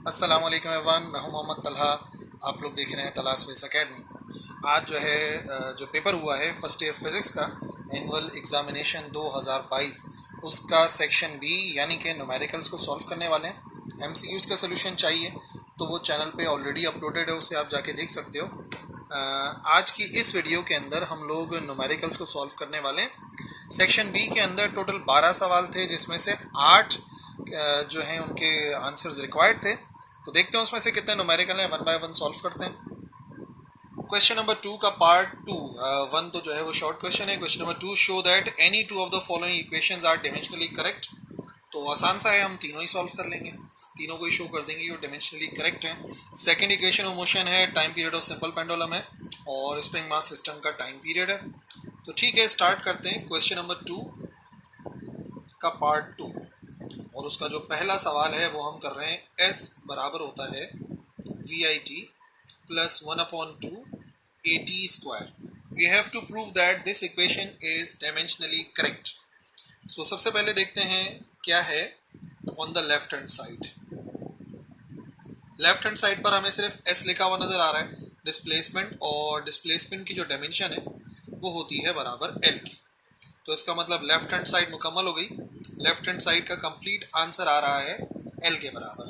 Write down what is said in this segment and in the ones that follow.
अस्सलाम वालेकुम एवरीवन, मैं हूं मोहम्मद तलहा। आप लोग देख रहे हैं तलाश फिज़िक्स एकेडमी। आज जो है जो पेपर हुआ है फर्स्ट ईयर फिज़िक्स का एनुअल एग्ज़ामिनेशन 2022, उसका सेक्शन बी यानी कि न्यूमेरिकल्स को सॉल्व करने वाले हैं। एमसीक्यूज़ का सोल्यूशन चाहिए तो वो चैनल पे ऑलरेडी अपलोडेड है, उसे आप जाके देख सकते हो। आज की इस वीडियो के अंदर हम लोग न्यूमेरिकल्स को सॉल्व करने वाले हैं। सेक्शन बी के अंदर टोटल 12 सवाल थे, जिसमें से 8 जो हैं उनके आंसर्स रिक्वायर्ड थे। तो देखते हैं उसमें से कितने न्यूमेरिकल हैं, वन बाय वन सॉल्व करते हैं। क्वेश्चन नंबर 2 का पार्ट 2, वन तो जो है वो शॉर्ट क्वेश्चन है। Question number 2, show that any two of the following equations are dimensionally correct. तो आसान सा है, हम तीनों ही सॉल्व कर लेंगे, तीनों को ही शो कर देंगे, वो डायमेंशनली करेक्ट है। सेकंड इक्वेशन ऑफ मोशन है, time period of simple pendulum है और स्प्रिंग मास सिस्टम का टाइम पीरियड है। तो ठीक है, स्टार्ट करते हैं क्वेश्चन नंबर 2 का पार्ट 2। और उसका जो पहला सवाल है वो हम कर रहे हैं, S बराबर होता है VIT plus 1/2 AT square. We have to prove that this equation is dimensionally correct. So सबसे पहले देखते हैं क्या है on the left hand side. Left hand side पर हमें सिर्फ S लिखा हुआ नजर आ रहा है। डिस्प्लेसमेंट, और डिस्प्लेसमेंट की जो डायमेंशन है वो होती है बराबर L की। तो इसका मतलब लेफ्ट हैंड साइड मुकम्मल हो गई। लेफ्ट हैंड साइड का कंप्लीट आंसर आ रहा है L के बराबर।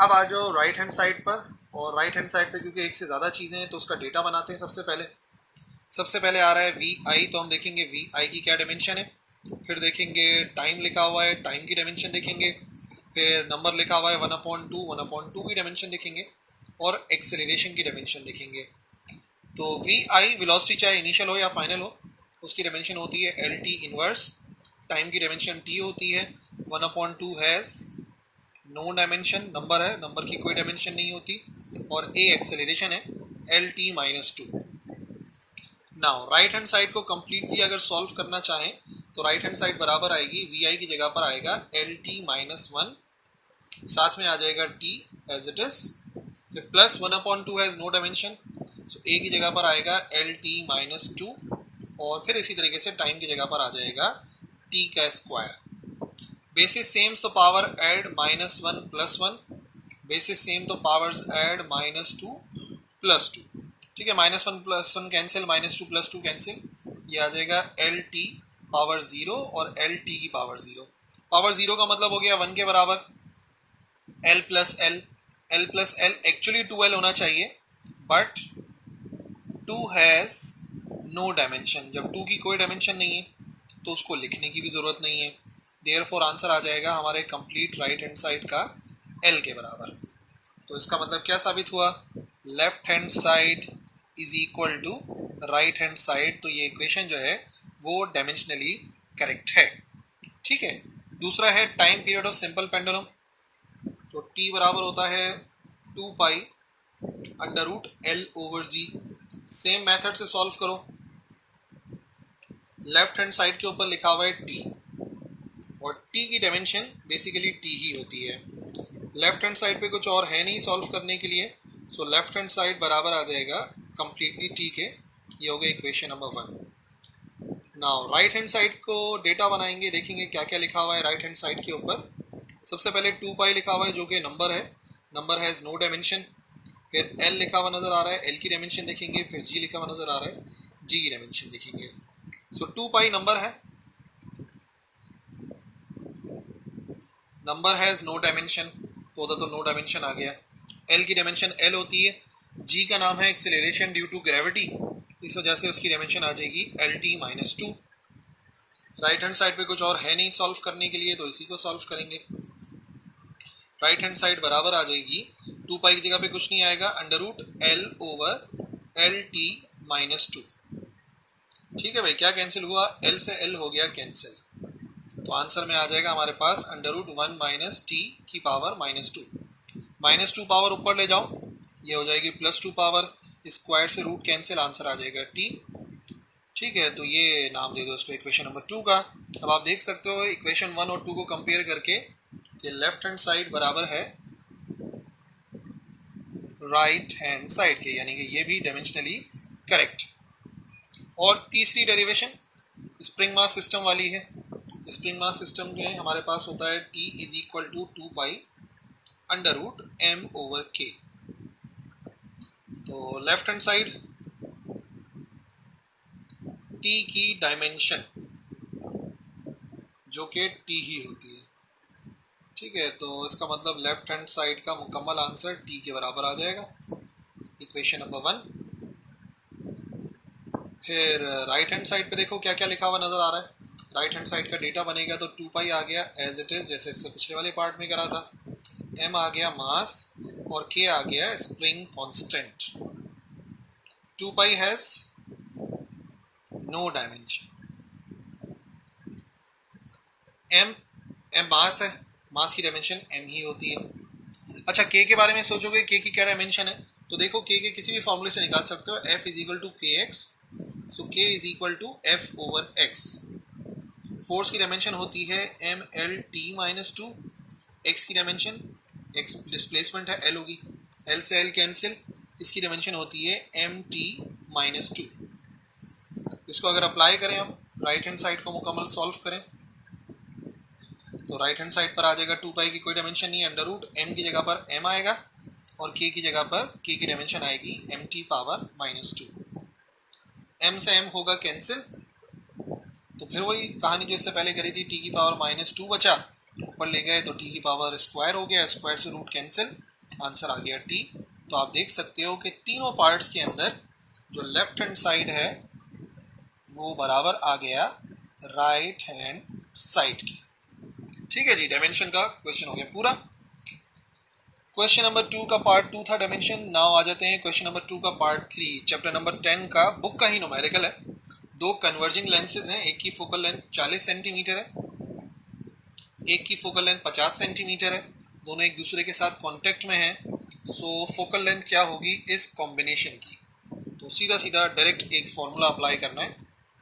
अब आ जाओ राइट हैंड साइड पर, और राइट हैंड साइड पे क्योंकि एक से ज़्यादा चीज़ें हैं तो उसका डेटा बनाते हैं। सबसे पहले आ रहा है VI, तो हम देखेंगे VI की क्या डायमेंशन है। फिर देखेंगे टाइम लिखा हुआ है, टाइम की डायमेंशन देखेंगे। फिर नंबर लिखा हुआ है 1/2 की डायमेंशन देखेंगे और एक्सेलरेशन की डायमेंशन देखेंगे। तो VI वेलोसिटी चाहे इनिशियल हो या फाइनल हो, उसकी डायमेंशन होती है LT इनवर्स। टाइम की डायमेंशन T होती है। 1/2 हैज़ नो डायमेंशन, नंबर है, नंबर की कोई डायमेंशन नहीं होती। और A एक्सेलरेशन है, LT-2। Now right hand side को कम्प्लीटली अगर सॉल्व करना चाहें तो राइट हैंड साइड बराबर आएगी, VI की जगह पर आएगा LT-1, साथ में आ जाएगा T एज इट इज, फिर plus 1/2 has no dimension, so A की जगह पर आएगा LT-2, और फिर इसी तरीके से टाइम की जगह पर आ जाएगा T का स्क्वायर। बेसिस सेम तो पावर ऐड -1 + 1, बेसिस सेम तो पावर्स ऐड -2 + 2। ठीक है, -1 + 1 कैंसिल, -2 + 2 कैंसिल, ये आ जाएगा LT पावर 0 और LT की पावर 0। पावर 0 का मतलब हो गया 1 के बराबर। L + L एक्चुअली 2L होना चाहिए, बट 2 हैज़ नो डायमेंशन। जब 2 की कोई डायमेंशन नहीं है तो उसको लिखने की भी ज़रूरत नहीं है। देयरफॉर आंसर आ जाएगा हमारे कंप्लीट राइट हैंड साइड का L के बराबर। तो इसका मतलब क्या साबित हुआ, left hand side is equal to right hand side. तो ये इक्वेशन जो है वो डायमेंशनली करेक्ट है। ठीक है, दूसरा है time period of simple pendulum. तो T बराबर होता है 2π√L/G। सेम मेथड से सॉल्व करो। लेफ्ट हैंड साइड के ऊपर लिखा हुआ है T, और T की डायमेंशन बेसिकली T ही होती है। लेफ्ट हैंड साइड पे कुछ और है नहीं सॉल्व करने के लिए, सो लेफ्ट हैंड साइड बराबर आ जाएगा कंप्लीटली T के। ये हो गया equation number 1। Now right hand side को डेटा बनाएंगे, देखेंगे क्या क्या लिखा हुआ है राइट हैंड साइड के ऊपर। सबसे पहले 2π लिखा हुआ है जो कि नंबर है, नंबर हैज़ नो डायमेंशन। फिर L लिखा हुआ नज़र आ रहा है, L की डायमेंशन देखेंगे। फिर G लिखा हुआ नज़र आ रहा है, G की डायमेंशन देखेंगे। सो 2π नंबर है, नंबर हैज़ नो डायमेंशन, तो उधर तो नो डायमेंशन आ गया। L की डायमेंशन L होती है। G का नाम है एक्सेलरेशन ड्यू टू ग्रेविटी, इस वजह से उसकी डायमेंशन आ जाएगी LT-2। राइट हैंड साइड पे कुछ और है नहीं सॉल्व करने के लिए, तो इसी को सॉल्व करेंगे। राइट हैंड साइड बराबर आ जाएगी, 2π की जगह पे कुछ नहीं आएगा, √L/LT-2। ठीक है भाई, क्या कैंसिल हुआ, L से L हो गया कैंसिल। तो आंसर में आ जाएगा हमारे पास √1 - T की पावर -2। -2 पावर ऊपर ले जाओ, ये हो जाएगी +2 पावर, स्क्वायर से रूट कैंसिल, आंसर आ जाएगा T। ठीक है, तो ये नाम दे दो इसको इक्वेशन नंबर 2 का। अब आप देख सकते हो इक्वेशन 1 और 2 को कंपेयर करके कि लेफ्ट हैंड साइड बराबर है राइट हैंड साइड के, यानी कि ये भी डायमेंशनली करेक्ट। और तीसरी डेरिवेशन स्प्रिंग मास सिस्टम वाली है। स्प्रिंग मास सिस्टम में हमारे पास होता है T = 2π under root m over k। तो लेफ्ट हैंड साइड t की डायमेंशन जो कि t ही होती है, ठीक है। तो इसका मतलब लेफ्ट हैंड साइड का मुकम्मल आंसर t के बराबर आ जाएगा, इक्वेशन नंबर 1। फिर राइट हैंड साइड पे देखो क्या क्या लिखा हुआ नजर आ रहा है। राइट हैंड साइड का डेटा बनेगा तो 2 पाई आ गया एज इट इज, जैसे इससे पिछले वाले पार्ट में करा था। m आ गया मास और k आ गया spring constant. 2 pi has no dimension. m mass है, मास की डायमेंशन m ही होती है। अच्छा, k के बारे में सोचोगे k की क्या डायमेंशन है, तो देखो k के किसी भी फॉर्मूले से निकाल सकते हो। f is equal to K X, so k is equal to F over X. Force की डायमेंशन होती है M L T minus two, X की डायमेंशन, एक्स डिस्प्लेसमेंट है, एल होगी, एल से एल कैंसिल, इसकी डायमेंशन होती है एम टी माइनस टू। इसको अगर अप्लाई करें हम राइट हैंड साइड को मुकम्मल सॉल्व करें तो राइट हैंड साइड पर आ जाएगा 2 पाई की कोई डायमेंशन नहीं है, अंडर रूट एम की जगह पर एम आएगा और के की जगह पर के की डायमेंशन आएगी M T power minus two. M से एम होगा कैंसिल, तो फिर वही कहानी जो इससे पहले करी थी, टी की पावर माइनस टू बचा, ऊपर ले गए तो टी की पावर स्क्वायर हो गया, स्क्वायर से रूट कैंसिल, आंसर आ गया टी। तो आप देख सकते हो कि तीनों पार्ट्स के अंदर जो लेफ्ट हैंड साइड है वो बराबर आ गया राइट हैंड साइड की। ठीक है जी, डायमेंशन का क्वेश्चन हो गया पूरा। क्वेश्चन नंबर 2 का पार्ट 2 था डायमेंशन। नाउ आ जाते हैं क्वेश्चन नंबर 2 का पार्ट 3, चैप्टर नंबर 10 का, बुक का ही न्यूमेरिकल है। दो कन्वर्जिंग लेंसेज हैं, एक की फोकल लेंथ 40 सेंटीमीटर है, एक की फोकल लेंथ 50 सेंटीमीटर है, दोनों एक दूसरे के साथ कांटेक्ट में हैं। सो फोकल लेंथ क्या होगी इस कॉम्बिनेशन की, तो सीधा सीधा डायरेक्ट एक फॉर्मूला अप्लाई करना है।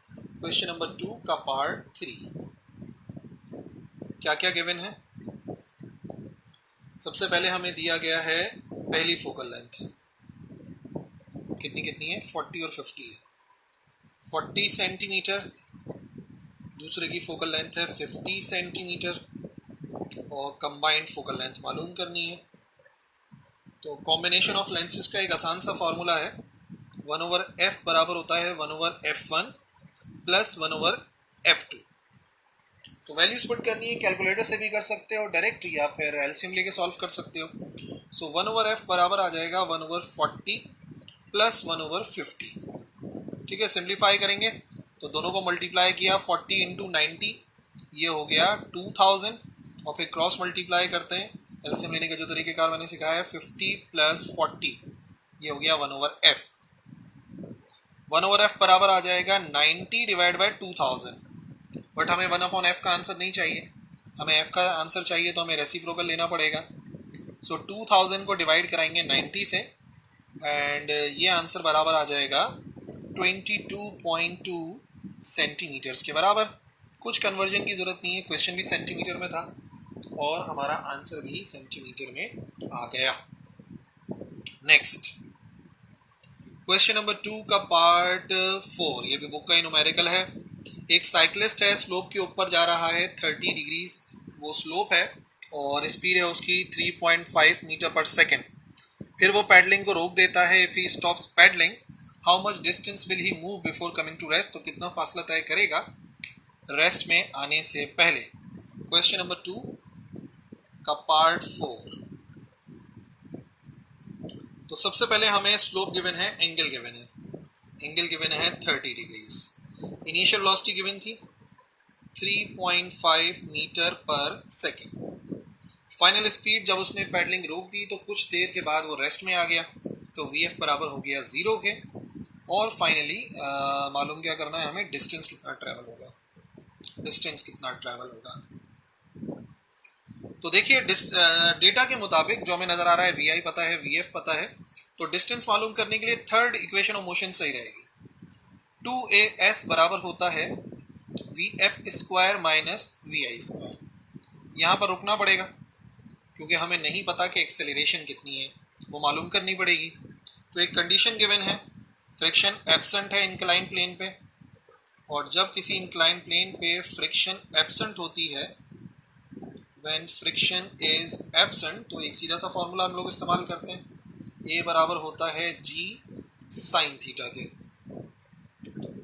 क्वेश्चन नंबर 2 का पार्ट 3, क्या क्या गिवन है। सबसे पहले हमें दिया गया है पहली फोकल लेंथ कितनी कितनी है, 40 और 50 है, 40 सेंटीमीटर। दूसरे की फोकल लेंथ है 50 सेंटीमीटर और कंबाइंड फोकल लेंथ मालूम करनी है। तो कॉम्बिनेशन ऑफ लेंसेज का एक आसान सा फॉर्मूला है, 1 ओवर एफ बराबर होता है 1 over F1 plus 1 over F2। तो वैल्यूज पुट करनी है, कैलकुलेटर से भी कर सकते हो डायरेक्ट या फिर एलसीएम लेके सॉल्व कर सकते हो। सो 1 ओवर एफ बराबर आ जाएगा 1 ओवर 40 प्लस 1 ओवर 50। ठीक है, सिंप्लीफाई करेंगे तो दोनों को मल्टीप्लाई किया 40 इंटू 90, ये हो गया 2000, और फिर क्रॉस मल्टीप्लाई करते हैं, एलसीएम लेने का जो तरीकेकार मैंने सिखाया है, 50 प्लस 40, ये हो गया 1 ओवर एफ। 1 ओवर एफ बराबर आ जाएगा 90 डिवाइड बाई 2000, बट हमें 1 अपॉन एफ का आंसर नहीं चाहिए, हमें एफ का आंसर चाहिए तो हमें रेसिप्रोकल लेना पड़ेगा। सो 2000 को डिवाइड कराएंगे 90 से एंड ये आंसर बराबर आ जाएगा 22.2 सेंटीमीटर्स के बराबर। कुछ कन्वर्जन की जरूरत नहीं है, क्वेश्चन भी सेंटीमीटर में था और हमारा आंसर भी सेंटीमीटर में आ गया। नेक्स्ट क्वेश्चन नंबर 2 का पार्ट 4, ये भी बुक का ही न्यूमेरिकल है। एक साइक्लिस्ट है, स्लोप के ऊपर जा रहा है 30 डिग्रीज वो स्लोप है और स्पीड है उसकी 3.5 मीटर पर सेकेंड। फिर वो पैडलिंग को रोक देता है। If he stops pedalling how much distance will he move before coming to rest, तो कितना फासला तय करेगा रेस्ट में आने से पहले। क्वेश्चन नंबर 2 का पार्ट 4। तो सबसे पहले हमें स्लोप गिवन है, एंगल गिवन है, एंगल गिवन है 30 डिग्रीज। इनिशियल वेलोसिटी गिवन थी 3.5 मीटर पर सेकेंड। फाइनल स्पीड जब उसने पैडलिंग रोक दी तो कुछ देर के बाद वो रेस्ट में आ गया, तो VF बराबर हो गया 0 के। और फाइनली मालूम क्या करना है हमें, डिस्टेंस कितना ट्रैवल होगा, डिस्टेंस कितना ट्रैवल होगा। तो देखिए डेटा के मुताबिक जो हमें नजर आ रहा है VI पता है, VF पता है, तो डिस्टेंस मालूम करने के लिए थर्ड इक्वेशन ऑफ मोशन सही रहेगी। 2AS बराबर होता है VF square minus VI square. यहाँ पर रुकना पड़ेगा क्योंकि हमें नहीं पता कि एक्सेलरेशन कितनी है, वो मालूम करनी पड़ेगी। तो एक कंडीशन गिवन है, फ्रिक्शन एब्सेंट है इंक्लाइन प्लेन पे, और जब किसी इंक्लाइन प्लेन पे फ्रिक्शन एब्सेंट होती है व्हेन फ्रिक्शन इज एब्सेंट, तो एक सीधा सा फॉर्मूला हम लोग इस्तेमाल करते हैं। ए बराबर होता है जी साइन थीटा के।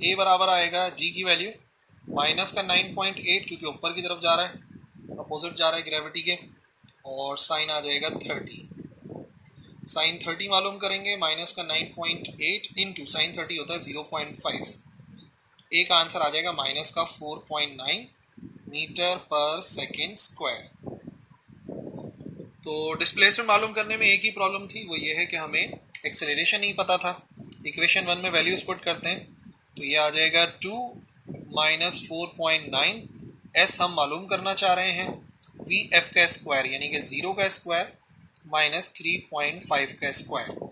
ए बराबर आएगा जी की वैल्यू माइनस का 9.8 क्योंकि ऊपर की तरफ जा रहा है, अपोजिट जा रहा है ग्रेविटी के, और साइन आ जाएगा 30। साइन 30 मालूम करेंगे, माइनस का 9.8 इंटू साइन 30 होता है 0.5। ए का आंसर आ जाएगा माइनस का 4.9 मीटर पर सेकेंड स्क्वायर। तो डिस्प्लेसमेंट मालूम करने में एक ही प्रॉब्लम थी, वो ये है कि हमें एक्सेलरेशन नहीं पता था। इक्वेशन 1 में वैल्यूज पुट करते हैं, तो ये आ जाएगा 2 माइनस 4.9। एस हम मालूम करना चाह रहे हैं, वी एफ का स्क्वायर यानी कि 0 का स्क्वायर माइनस 3.5 का स्क्वायर।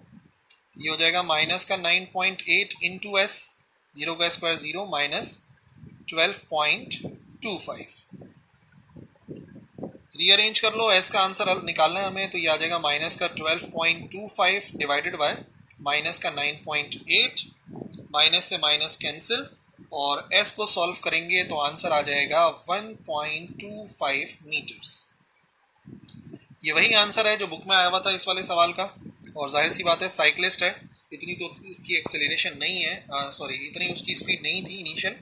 ये हो जाएगा माइनस का 9.8 इंटू एस, 0 का स्क्वायर 0 माइनस 12.25। रीअरेंज कर लो, एस का आंसर निकालना है हमें, तो ये आ जाएगा माइनस का 12.25 डिवाइडेड बाय माइनस का 9.8, माइनस से माइनस कैंसिल, और एस को सॉल्व करेंगे तो आंसर आ जाएगा 1.25 मीटर्स। ये वही आंसर है जो बुक में आया हुआ था इस वाले सवाल का, और जाहिर सी बात है साइकिलिस्ट है, इतनी तो इसकी एक्सेलरेशन नहीं है, इतनी उसकी स्पीड नहीं थी इनिशियल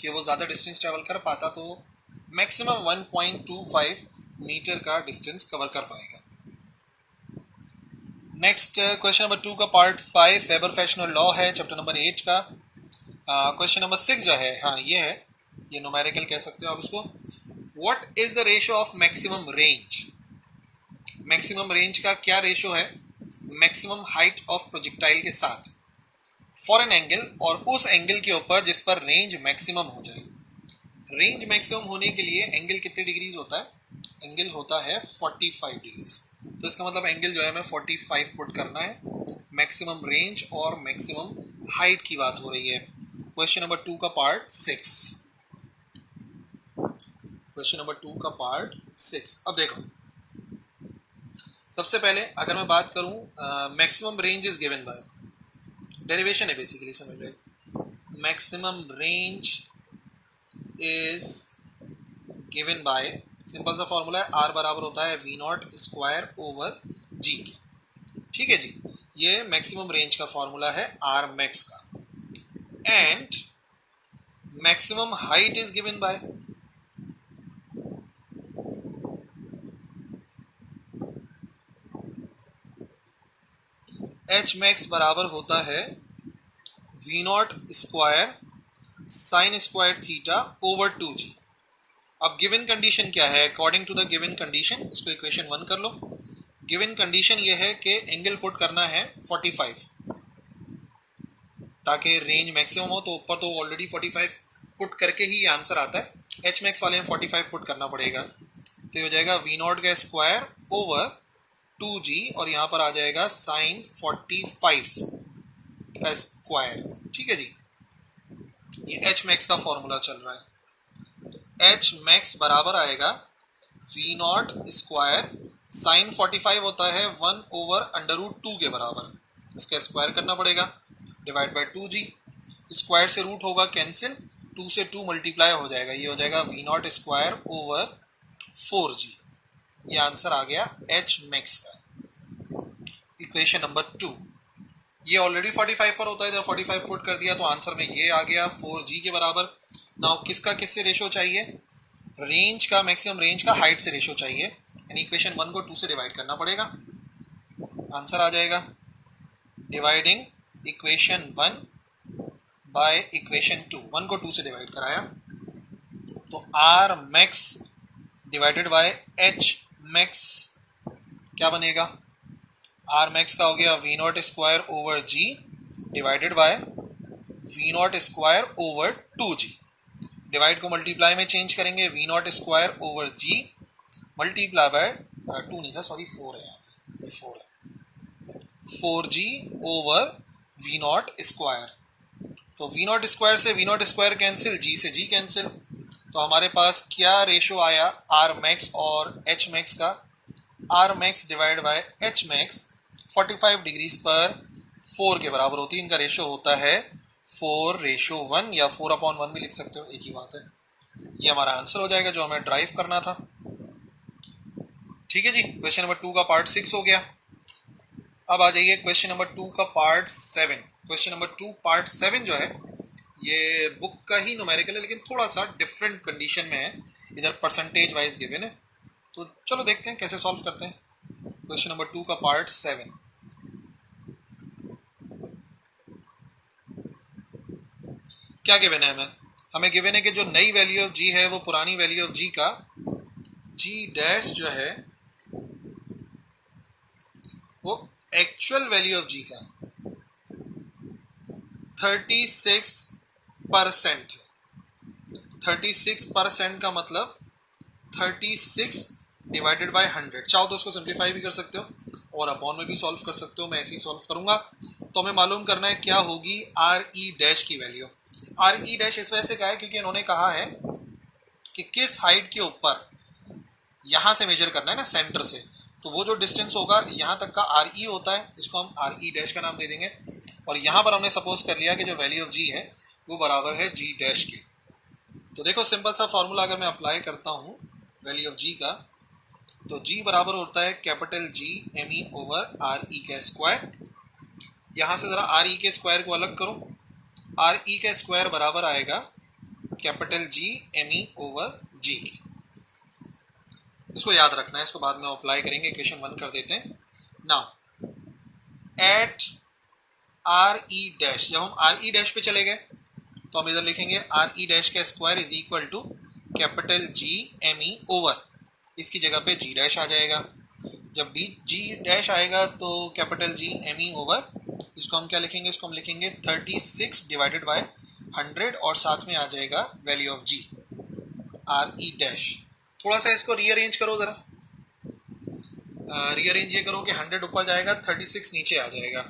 कि वो ज़्यादा डिस्टेंस ट्रैवल कर पाता, तो मैक्सिमम 1.25 मीटर का डिस्टेंस कवर कर पाएगा। नेक्स्ट क्वेश्चन नंबर 2 का पार्ट 5 वेबर फ्रेशनल लॉ है, चैप्टर नंबर 8 का। क्वेश्चन नंबर 6 जो है, हाँ ये है, ये न्यूमेरिकल कह सकते हो आप इसको। What is the ratio of maximum range? Maximum range का क्या रेशियो है मैक्सिमम हाइट ऑफ प्रोजेक्टाइल के साथ फॉर एन एंगल, और उस एंगल के ऊपर जिस पर रेंज मैक्सिमम हो जाए। रेंज मैक्सिमम होने के लिए एंगल कितने डिग्रीज होता है? एंगल होता है 45 डिग्रीज। तो इसका मतलब एंगल जो है हमें 45 पुट करना है। मैक्सिमम रेंज और मैक्सिमम हाइट की बात हो रही है। क्वेश्चन नंबर 2 का पार्ट 6। क्वेश्चन नंबर 2 का पार्ट 6। अब देखो, सबसे पहले अगर मैं बात करूं maximum range is given by, derivation है बेसिकली, समझ रहे। Maximum range is given by, simple सा फॉर्मूला है, आर बराबर होता है V naught square over G के। ठीक है जी, ये मैक्सिमम रेंज का फॉर्मूला है आर मैक्स का। And maximum height is given by, H max बराबर होता है V naught square sine square theta over 2g। अब गिवन कंडीशन क्या है? According to the given condition, इसको इक्वेशन 1 कर लो। गिवन कंडीशन ये है कि एंगल पुट करना है 45 ताकि रेंज मैक्सिमम हो, तो ऊपर तो ऑलरेडी 45 पुट करके ही आंसर आता है, एच मैक्स वाले में 45 पुट करना पड़ेगा। तो ये हो जाएगा वी नॉट का स्क्वायर ओवर 2g, और यहाँ पर आ जाएगा साइन 45 का स्क्वायर। ठीक है जी, ये एच मैक्स का फॉर्मूला चल रहा है। एच मैक्स बराबर आएगा वी नॉट स्क्वायर साइन 45 होता है 1 ओवर अंडर रूट 2 के बराबर, इसका स्क्वायर करना पड़ेगा, डिवाइड बाय 2g, स्क्वायर से रूट होगा कैंसिल, 2 से 2 मल्टीप्लाई हो जाएगा, ये हो जाएगा we naught square over 4g। ये आंसर आ गया एच मैक्स का, इक्वेशन नंबर 2। ये ऑलरेडी 45 पर होता है, इधर 45 पुट कर दिया तो आंसर में ये आ गया 4g के बराबर। नाउ किसका किससे रेशो चाहिए? रेंज का, मैक्सिमम रेंज का हाइट से रेशो चाहिए, यानी इक्वेशन 1 को 2 से डिवाइड करना पड़ेगा, आंसर आ जाएगा डिवाइडिंग इक्वेशन 1 बाय इक्वेशन 2। 1 को 2 से डिवाइड कराया तो R max divided by H max क्या बनेगा? आर मैक्स का हो गया V naught square over G divided by V naught square over 2g। Divide को मल्टीप्लाई में चेंज करेंगे, V naught square over G multiply by 2 नहीं था, सॉरी 4 है, यहाँ पे ये 4 है, 4g over V naught square. तो वी नॉट स्क्वायर से V naught square cancel, G से जी कैंसिल, तो हमारे पास क्या रेशो आया आर मैक्स और एच मैक्स का? R max divide by H max 45 degrees पर 4 के बराबर होती है, इनका रेशो होता है 4:1 या 4/1 भी लिख सकते हो, एक ही बात है। ये हमारा आंसर हो जाएगा जो हमें ड्राइव करना था। ठीक है जी, क्वेश्चन नंबर 2 का पार्ट 6 हो गया। अब आ जाइए क्वेश्चन नंबर 2 का पार्ट 7। क्वेश्चन नंबर 2 पार्ट 7 जो है ये बुक का ही न्यूमेरिकल है, लेकिन थोड़ा सा डिफरेंट कंडीशन में है। इधर परसेंटेज वाइज गिवन है, तो चलो देखते हैं कैसे सॉल्व करते हैं। क्वेश्चन नंबर 2 का पार्ट 7। क्या गिवन है हमें गिवन है कि जो नई वैल्यू ऑफ जी है वो पुरानी वैल्यू ऑफ जी का जी डैश जो है वो एक्चुअल वैल्यू ऑफ जी का 36% है। 36% का मतलब 36 डिवाइडेड बाय 100। चाहो तो उसको सिंप्लीफाई भी कर सकते हो और अपॉन में भी सॉल्व कर सकते हो, मैं ऐसे ही सॉल्व करूंगा। तो हमें मालूम करना है क्या होगी आर ई डैश की वैल्यू। आर ई डैश इस वजह से कहा है क्योंकि इन्होंने कहा है कि किस हाइट के ऊपर यहां से मेजर करना है ना, सेंटर से, तो वो जो डिस्टेंस होगा यहां तक का आर ई होता है, इसको हम आर ई डैश का नाम दे देंगे। और यहां पर हमने सपोज कर लिया कि जो वैल्यू ऑफ जी है वो बराबर है जी डैश के। तो देखो सिंपल सा फॉर्मूला अगर मैं अप्लाई करता हूं वैल्यू ऑफ जी का, तो जी बराबर होता है capital G M E over R E का स्क्वायर। यहां से जरा आर ई के स्क्वायर को अलग करो, आर ई का स्क्वायर बराबर आएगा capital G M E over G की। इसको याद रखना है, इसको बाद में अप्लाई करेंगे। इक्वेशन 1 कर देते हैं। Now at are E dash, जब हम आर ई डैश पे चले गए तो हम इधर लिखेंगे आर ई डैश का square is equal to capital G M E over, इसकी जगह पे जी डैश आ जाएगा। जब जी डैश आएगा तो capital G M E over, इसको हम क्या लिखेंगे, इसको हम लिखेंगे 36 डिवाइडेड बाय 100 और साथ में आ जाएगा value of G R E dash. थोड़ा सा इसको रीअरेंज करो जरा, रीअरेंज ये करो कि 100 ऊपर जाएगा 36 नीचे आ जाएगा,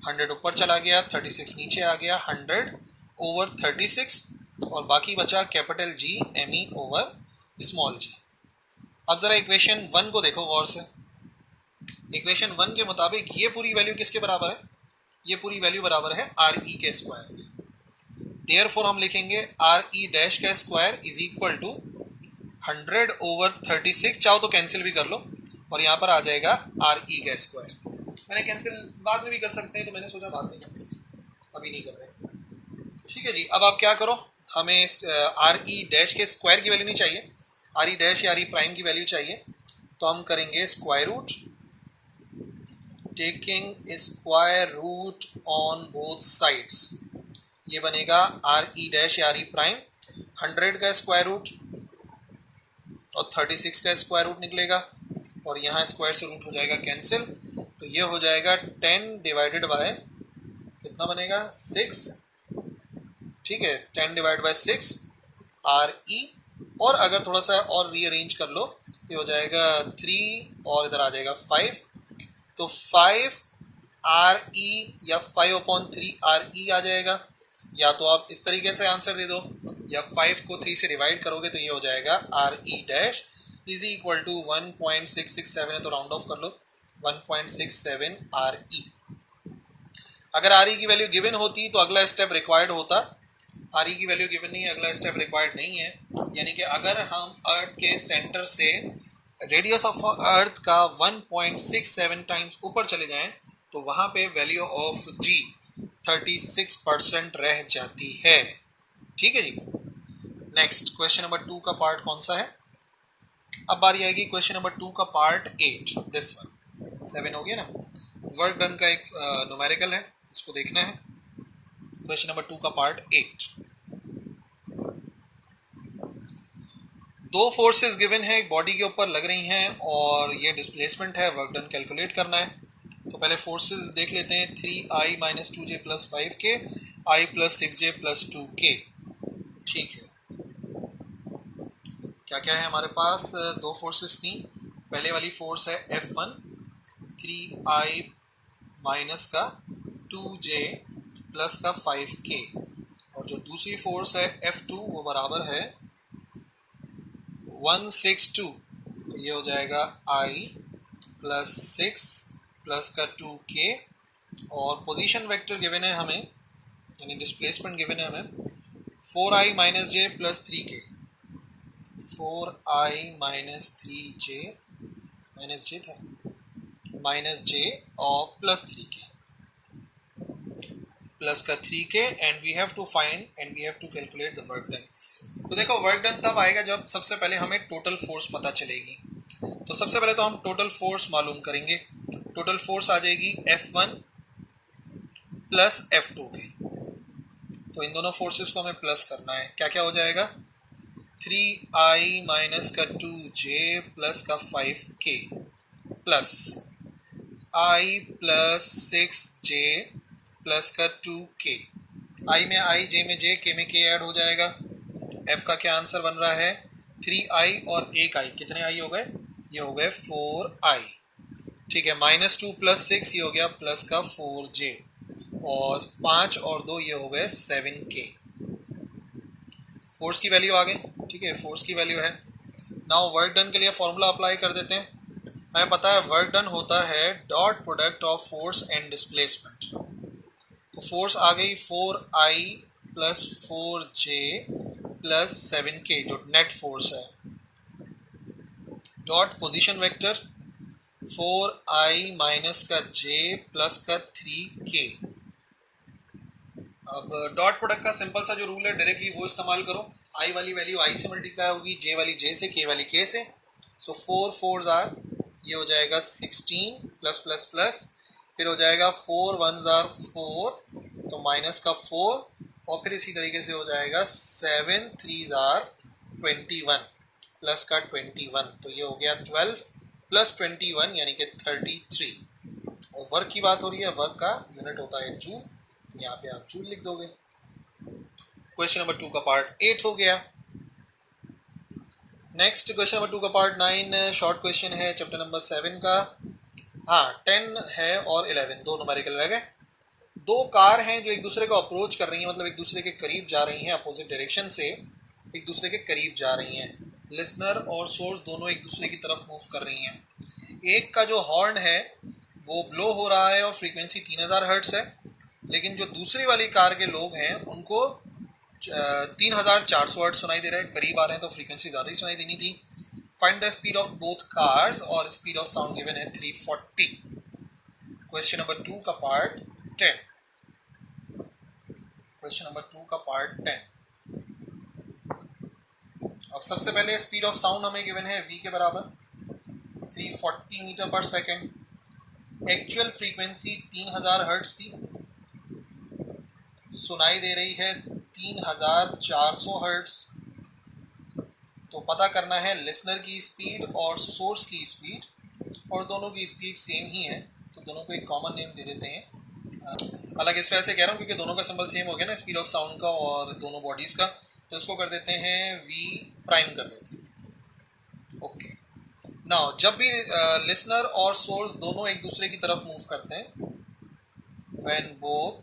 100 ऊपर चला गया 36 नीचे आ गया, 100 ओवर 36 और बाकी बचा capital G M E over small G. अब जरा इक्वेशन 1 को देखो गौर से। इक्वेशन 1 के मुताबिक ये पूरी वैल्यू किसके बराबर है, ये पूरी वैल्यू बराबर है आर ई के स्क्वायर के। देयरफॉर हम लिखेंगे आर ई डैश का square is equal to 100 over 36, चाहो तो कैंसिल भी कर लो और यहाँ पर आ जाएगा आर ई का स्क्वायर। मैंने कैंसिल बाद में भी कर सकते हैं, तो मैंने सोचा बाद में कर, अभी नहीं कर रहे। ठीक है जी, अब आप क्या करो, हमें आर ई डैश के स्क्वायर की वैल्यू नहीं चाहिए, आर ई डैश या आर ई प्राइम की वैल्यू चाहिए। तो हम करेंगे square root, taking square root on both sides. ये बनेगा आर ई डैश या आर ई प्राइम, 100 का स्क्वायर रूट और 36 का स्क्वायर रूट निकलेगा और यहाँ स्क्वायर से रूट हो जाएगा कैंसिल, तो ये हो जाएगा 10 डिवाइडेड बाय कितना बनेगा 6। ठीक है, 10 डिवाइड बाय 6 आर ई, और अगर थोड़ा सा और रीअरेंज कर लो तो हो जाएगा 3 और इधर आ जाएगा 5, तो 5 आर ई या 5/3 आर ई आ जाएगा। या तो आप इस तरीके से आंसर दे दो या 5 को 3 से डिवाइड करोगे तो ये हो जाएगा R E dash is equal to 1.667 है तो राउंड ऑफ कर लो 1.67 आर ई। अगर आर ई की वैल्यू गिवन होती तो अगला स्टेप रिक्वायर्ड होता, आर ई की वैल्यू गिवन नहीं है, अगला स्टेप रिक्वायर्ड नहीं है। यानी कि अगर हम अर्थ के सेंटर से रेडियस ऑफ अर्थ का 1.67 टाइम्स ऊपर चले जाएं तो वहां पे वैल्यू ऑफ जी 36% रह जाती है। ठीक है जी, नेक्स्ट क्वेश्चन नंबर 2 का पार्ट कौन सा है। अब बारी आएगी क्वेश्चन नंबर 2 का पार्ट 8, दिस वन 7 हो गया ना। वर्क डन का एक न्यूमेरिकल है, इसको देखना है। क्वेश्चन नंबर 2 का पार्ट 8, दो फोर्सेस गिवन है, एक बॉडी के ऊपर लग रही हैं और ये डिस्प्लेसमेंट है, वर्क डन कैलकुलेट करना है। तो पहले फोर्सेस देख लेते हैं, 3i minus 2j plus 5k, i plus 6j plus 2k। ठीक है, क्या क्या है हमारे पास, दो फोर्सेस थी। पहले वाली फोर्स है F1 3i माइनस का 2j प्लस का 5k, और जो दूसरी फोर्स है F2 वो बराबर है 162, तो ये हो जाएगा i प्लस 6 प्लस का 2k, और पोजीशन वेक्टर गिवन है हमें, यानी डिस्प्लेसमेंट गिवन है हमें 4i minus j plus 3k, 4i minus 3j minus J था, माइनस जे और प्लस 3k, प्लस का 3k and we have to find and we have to calculate the work done. तो देखो work done तब आएगा जब सबसे पहले हमें टोटल फोर्स पता चलेगी। तो सबसे पहले तो हम टोटल फोर्स मालूम करेंगे। टोटल फोर्स आ जाएगी F1 प्लस F2 के। तो इन दोनों फोर्सेस को हमें प्लस करना है। क्या क्या हो जाएगा, 3i माइनस का 2j प्लस का 5k plus i plus 6j plus का 2k। i में i, j में j, k में k ऐड हो जाएगा। f का क्या आंसर बन रहा है, 3i और एक i, कितने i हो गए, ये हो गए 4i। ठीक है, माइनस 2 प्लस 6 ये हो गया प्लस का 4j और 5 और 2 ये हो गए 7k। फोर्स की वैल्यू आ गई। ठीक है, फोर्स की वैल्यू है। नाउ वर्क डन के लिए फॉर्मूला अप्लाई कर देते हैं। हमें पता है वर्क डन होता है dot product of force and displacement. तो फोर्स आ गई 4i plus 4j plus 7k जो नेट फोर्स है, dot position vector 4i minus का j प्लस का 3k। अब डॉट प्रोडक्ट का सिंपल सा जो रूल है डायरेक्टली वो इस्तेमाल करो। i वाली वैल्यू i से मल्टीप्लाई होगी, j वाली j से, k वाली k से। सो 4 4s आर, ये हो जाएगा 16 प्लस प्लस प्लस, फिर हो जाएगा 4 1s आर 4 तो माइनस का 4 और फिर इसी तरीके से हो जाएगा 7 3s आर 21 प्लस का 21। तो ये हो गया 12 प्लस 21 यानी कि 33। और वर्क की बात हो रही है, वर्क का यूनिट होता है जूल, तो यहाँ पे आप जूल लिख दोगे। क्वेश्चन नंबर 2 का पार्ट 8 हो गया। नेक्स्ट क्वेश्चन नंबर 2 का पार्ट 9 शॉर्ट क्वेश्चन है चैप्टर नंबर 7 का। हाँ, 10 है और 11 दो न्यूमेरिकल रह गए। दो कार हैं जो एक दूसरे को अप्रोच कर रही हैं, मतलब एक दूसरे के करीब जा रही हैं, अपोजिट डायरेक्शन से एक दूसरे के करीब जा रही हैं। लिसनर और सोर्स दोनों एक दूसरे की तरफ मूव कर रही हैं। एक का जो हॉर्न है वो ब्लो हो रहा है और फ्रीक्वेंसी 3000 हर्ट्ज है, लेकिन जो दूसरी वाली कार के लोग हैं उनको 3400 हर्ट्ज सुनाई दे रहा है, करीब आ रहे हैं तो फ्रीक्वेंसी ज़्यादा ही सुनाई देनी थी। Find the speed of both cars और स्पीड ऑफ साउंड गिवन है 340। क्वेश्चन नंबर 2 का पार्ट 10। क्वेश्चन नंबर 2 का पार्ट 10। अब सबसे पहले स्पीड ऑफ साउंड हमें गिवन है v के बराबर 340 मीटर पर सेकेंड। एक्चुअल फ्रीक्वेंसी 3000 हर्ट्ज थी, सुनाई दे रही है 3400 हर्ट्ज। तो पता करना है लिसनर की स्पीड और सोर्स की स्पीड, और दोनों की स्पीड सेम ही है तो दोनों को एक कॉमन नेम दे देते हैं। हालांकि इस वजह से कह रहा हूँ क्योंकि दोनों का सिंबल सेम हो गया ना, स्पीड ऑफ साउंड का और दोनों बॉडीज का, तो इसको कर देते हैं v प्राइम कर देते हैं। ओके, नाउ जब भी लिसनर और सोर्स दोनों एक दूसरे की तरफ मूव करते हैं, when both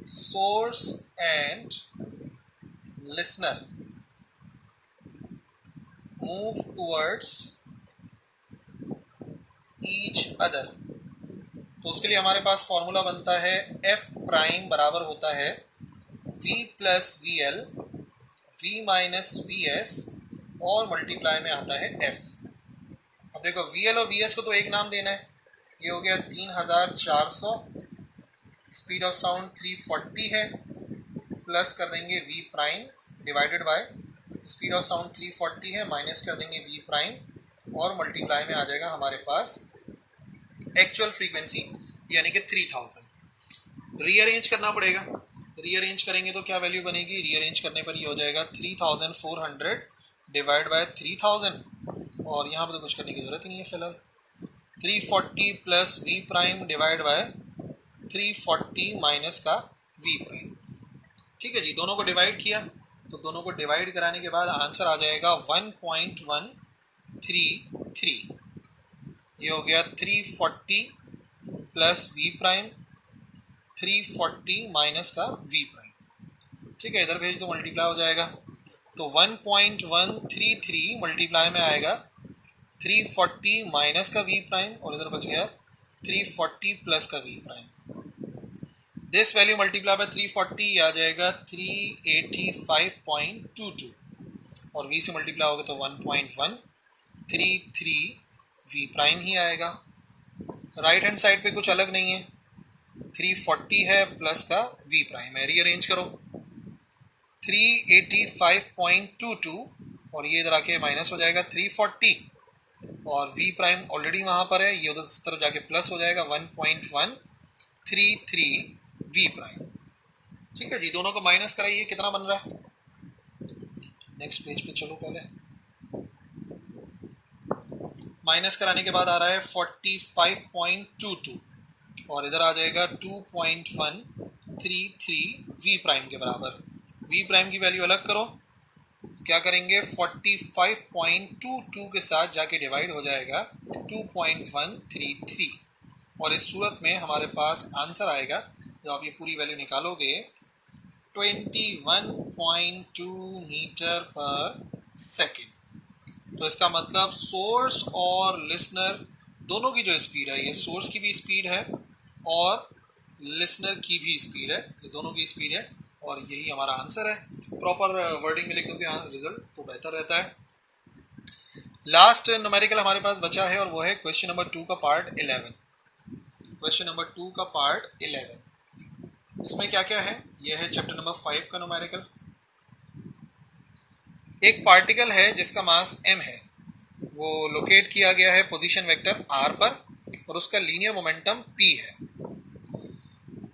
source and listener move towards each other, तो उसके लिए हमारे पास फॉर्मूला बनता है f प्राइम बराबर होता है v plus V L, v minus V S और मल्टीप्लाई में आता है f। अब देखो vl और vs को तो एक नाम देना है, ये हो गया 3400, स्पीड ऑफ साउंड 340 है, प्लस कर देंगे v prime divided by speed of sound 340 है, माइनस कर देंगे v प्राइम और मल्टीप्लाई में आ जाएगा हमारे पास एक्चुअल फ्रीक्वेंसी यानी कि 3000। रीअरेंज करना पड़ेगा, रीअरेंज करेंगे तो क्या वैल्यू बनेगी, रीअरेंज करने पर ये हो जाएगा 3400 डिवाइड बाय 3000 और यहाँ पर तो कुछ करने की जरूरत ही नहीं है फिलहाल। 340 plus v prime divide by 340 minus का v प्राइम। ठीक है जी, दोनों को डिवाइड किया तो दोनों को डिवाइड कराने के बाद आंसर आ जाएगा 1.133। ये हो गया 340 प्लस v प्राइम 340 माइनस का v प्राइम। ठीक है, इधर भेज दो मल्टीप्लाई हो जाएगा, तो 1.133 मल्टीप्लाई में आएगा 340 माइनस का v प्राइम और इधर बच गया 340 प्लस का v prime. This value multiply by 340 आ जाएगा 385.22 और v से मल्टीप्लाई होगा तो 1.1 33 v प्राइम ही आएगा। राइट हैंड साइड पे कुछ अलग नहीं है, 340 है प्लस का v प्राइम है, रीअरेंज करो 385.22 और ये इधर आके माइनस हो जाएगा 340 और v प्राइम ऑलरेडी वहां पर है, ये उधर तरफ जाके प्लस हो जाएगा 1.133 v प्राइम। ठीक है जी, दोनों को माइनस कराइए, कितना बन रहा है। नेक्स्ट पेज पे चलो, पहले माइनस कराने के बाद आ रहा है 45.22 और इधर आ जाएगा 2.133 v प्राइम के बराबर। v प्राइम की वैल्यू अलग करो, क्या करेंगे 45.22 के साथ जाके डिवाइड हो जाएगा 2.133 और इस सूरत में हमारे पास आंसर आएगा, जब आप ये पूरी वैल्यू निकालोगे 21.2 मीटर पर सेकेंड। तो इसका मतलब सोर्स और लिसनर दोनों की जो स्पीड है, ये सोर्स की भी स्पीड है और लिसनर की भी स्पीड है, ये दोनों की स्पीड है और यही हमारा आंसर है। प्रॉपर वर्डिंग में लिख दोगे रिजल्ट तो बेहतर रहता है। लास्ट न्यूमेरिकल हमारे पास बचा है और वो है क्वेश्चन नंबर 2 का पार्ट 11। क्वेश्चन नंबर 2 का पार्ट 11, इसमें क्या क्या है, यह है चैप्टर नंबर 5 का न्यूमेरिकल। एक पार्टिकल है जिसका मास m है, वो लोकेट किया गया है पोजीशन वेक्टर r पर और उसका लीनियर मोमेंटम p है।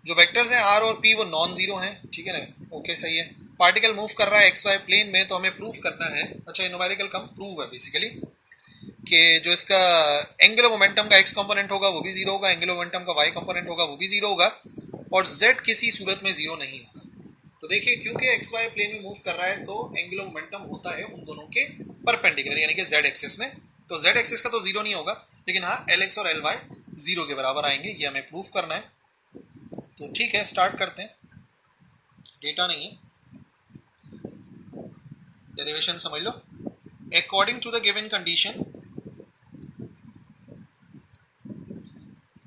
जो वेक्टर्स हैं r और p वो नॉन जीरो हैं, ठीक है ना, ओके सही है। पार्टिकल मूव कर रहा है xy प्लेन में, तो हमें प्रूफ करना है, अच्छा ये न्यूमेरिकल कम प्रूव है बेसिकली, कि जो इसका एंगुलर मोमेंटम का x कंपोनेंट होगा वो भी जीरो होगा, एंगुलर मोमेंटम का y कंपोनेंट होगा वो भी जीरो होगा और z किसी सूरत में जीरो नहीं होगा। तो देखिए क्योंकि xy प्लेन में मूव कर रहा है तो एंगुलर मोमेंटम होता है उन दोनों के परपेंडिकुलर, यानी कि z एक्सिस में। तो z एक्सिस का तो जीरो नहीं होगा, लेकिन हाँ lx और ly जीरो के बराबर आएंगे, ये हमें प्रूफ करना है। तो ठीक है, स्टार्ट करते हैं। डेटा नहीं है, डेरिवेशन समझ लो। According to the given condition,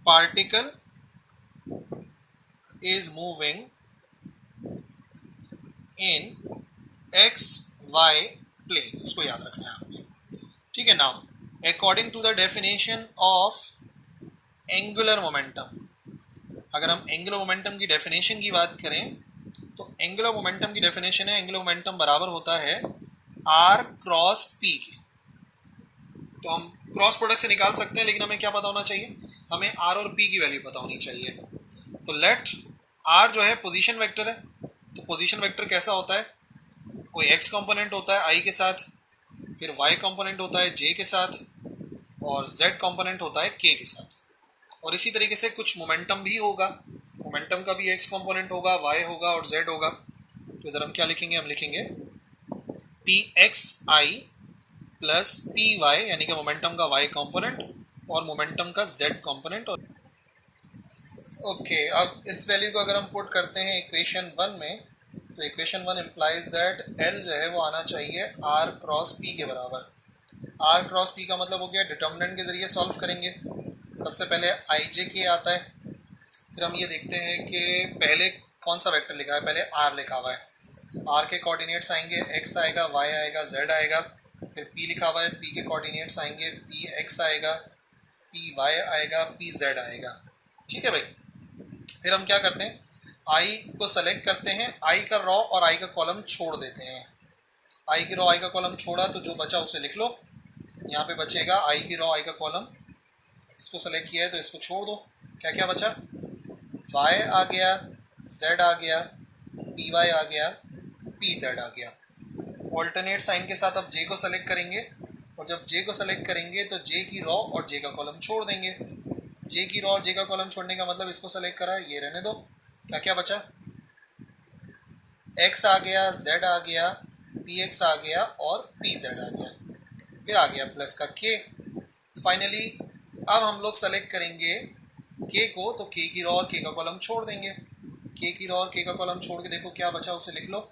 particle is moving in X Y plane, इसको याद रखना है आपने, ठीक है। Now according to the definition of angular momentum, अगर हम एंगुलर मोमेंटम की डेफिनेशन की बात करें तो एंगुलर मोमेंटम की डेफिनेशन है, एंगुलर मोमेंटम बराबर होता है r क्रॉस p के। तो हम क्रॉस प्रोडक्ट से निकाल सकते हैं, लेकिन हमें क्या पता होना चाहिए, हमें r और p की वैल्यू पता होनी चाहिए। तो लेट r जो है पोजीशन वेक्टर है, तो पोजीशन वेक्टर कैसा होता है, कोई x कंपोनेंट होता है i के साथ, फिर y कंपोनेंट होता है j के साथ और z कंपोनेंट होता है k के साथ। और इसी तरीके से कुछ मोमेंटम भी होगा, मोमेंटम का भी x कंपोनेंट होगा, y होगा और z होगा। तो इधर हम क्या लिखेंगे, हम लिखेंगे pxi प्लस py, यानी कि मोमेंटम का y कंपोनेंट और मोमेंटम का z कंपोनेंट। ओके, अब इस वैल्यू को अगर हम पुट करते हैं इक्वेशन 1 में, तो इक्वेशन 1 इम्प्लाइज दैट L जो है वो आना चाहिए r क्रॉस p के बराबर। r क्रॉस p का मतलब हो गया, डिटर्मिनेंट के जरिए सॉल्व करेंगे। सबसे पहले ijk आता है, फिर हम ये देखते हैं कि पहले कौन सा वेक्टर लिखा है, पहले r लिखा हुआ है, r के कोऑर्डिनेट्स आएंगे, x आएगा, y आएगा, z आएगा। फिर p लिखा हुआ है, p के कोऑर्डिनेट्स आएंगे, px आएगा, py आएगा, pz आएगा, ठीक है भाई। फिर हम क्या करते हैं, i को सेलेक्ट करते हैं, i का रॉ और i का कॉलम छोड़ देते हैं। i की रॉ i का कॉलम छोड़ा तो जो बचा उसे लिख लो, यहाँ पे बचेगा i की रॉ i का कॉलम, इसको सेलेक्ट किया है तो इसको छोड़ दो। क्या क्या बचा, y आ गया, z आ गया, py आ गया, pz आ गया। ऑल्टरनेट साइन के साथ अब j को सेलेक्ट करेंगे और जब j को सेलेक्ट करेंगे तो j की रॉ और j का कॉलम छोड़ देंगे। j की रॉ और j का कॉलम छोड़ने का मतलब इसको सेलेक्ट करा है, ये रहने दो। क्या क्या बचा, x आ गया, z आ गया, px आ गया और pz आ गया, फिर आ गया प्लस का k। फाइनली अब हम लोग सेलेक्ट करेंगे k को, तो k की रॉ और k का कॉलम छोड़ देंगे। k की रॉ और k का कॉलम छोड़ के देखो क्या बचा, उसे लिख लो।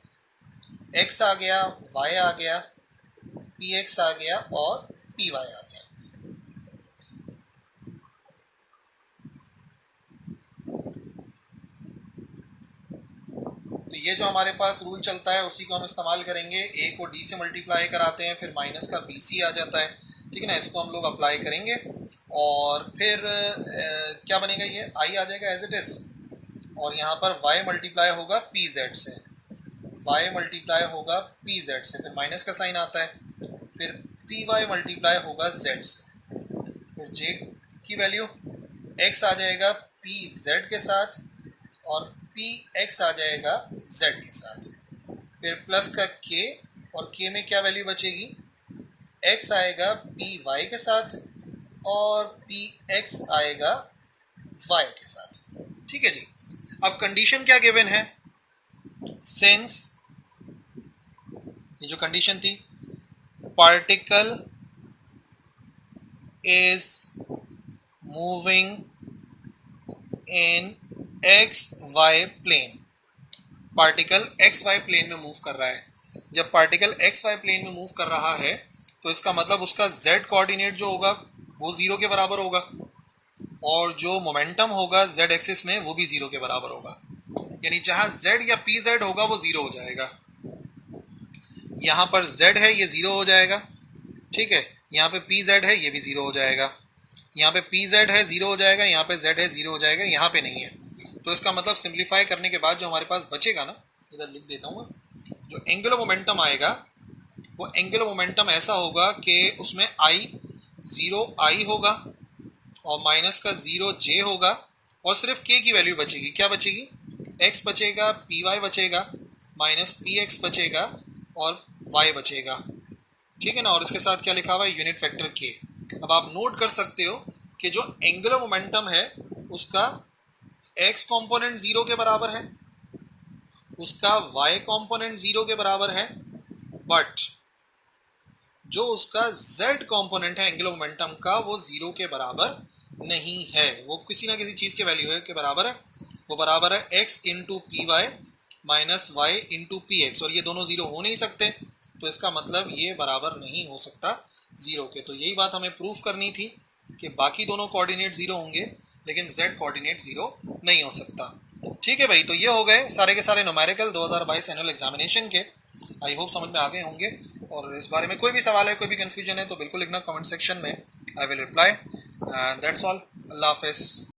x आ गया, y आ गया, px आ गया और py आ गया। तो ये जो हमारे पास रूल चलता है उसी को हम इस्तेमाल करेंगे। a को d से मल्टीप्लाई कराते हैं, फिर माइनस का bc आ जाता है, ठीक है ना, इसको हम लोग अप्लाई करेंगे और फिर क्या बनेगा, ये आई आ जाएगा एज इट इज, और यहाँ पर y मल्टीप्लाई होगा पी जेड से, y मल्टीप्लाई होगा पी जेड से, फिर माइनस का साइन आता है, फिर पी वाई मल्टीप्लाई होगा z से, फिर j की वैल्यू x आ जाएगा पी जेड के साथ और पी एक्स आ जाएगा z के साथ, फिर प्लस का k, और k में क्या वैल्यू बचेगी, x आएगा पी वाई के साथ और पी एक्स आएगा y के साथ। ठीक है जी। अब कंडीशन क्या गिवन है, सिंस ये जो कंडीशन थी, particle is moving in X Y plane, particle X Y plane में मूव कर रहा है। जब पार्टिकल एक्स वाई प्लेन में मूव कर रहा है तो इसका मतलब उसका z कोऑर्डिनेट जो होगा वो 0 के बराबर होगा, और जो मोमेंटम होगा z एक्सिस में वो भी 0 के बराबर होगा, यानी जहां z या पी जेड होगा वो 0 हो जाएगा। यहाँ पर z है ये 0 हो जाएगा, ठीक है, यहाँ पे पी जेड है ये भी 0 हो जाएगा, यहाँ पे पी जेड है 0 हो जाएगा, यहाँ पे z है 0 हो जाएगा, यहाँ पे नहीं है। तो इसका मतलब सिंप्लीफाई करने के बाद जो हमारे पास बचेगा ना, इधर लिख देता हूँ, जो एंगुलर मोमेंटम आएगा वो एंगुलर मोमेंटम ऐसा होगा कि उसमें i 0 होगा और माइनस का 0 j होगा, और सिर्फ k की वैल्यू बचेगी, क्या बचेगी, x बचेगा, पी वाई बचेगा, माइनस पी एक्स बचेगा और y बचेगा। ठीक है ना, और इसके साथ क्या लिखा हुआ है, यूनिट वेक्टर k। अब आप नोट कर सकते हो कि जो एंगुलर मोमेंटम है उसका x कंपोनेंट 0 के बराबर है, उसका y कंपोनेंट 0 के बराबर है, बट जो उसका z कंपोनेंट है एंगुलर मोमेंटम का वो 0 के बराबर नहीं है, वो किसी ना किसी चीज के वैल्यू है के बराबर है, वो बराबर है x into P Y minus Y into P X, और ये दोनों 0 हो नहीं सकते, तो इसका मतलब ये बराबर नहीं हो सकता 0 के। तो यही बात हमें प्रूफ करनी थी कि बाकी दोनों कोऑर्डिनेट 0 होंगे लेकिन z कोऑर्डिनेट 0 नहीं हो सकता। ठीक है भाई, तो ये हो गए सारे के सारे न्यूमेरिकल 2022 एनुअल एग्जामिनेशन के। आई होप समझ में आ गए होंगे, और इस बारे में कोई भी सवाल है, कोई भी कंफ्यूजन है तो बिल्कुल लिखना कमेंट सेक्शन में, I will reply. That's all, अल्लाह हाफिज़।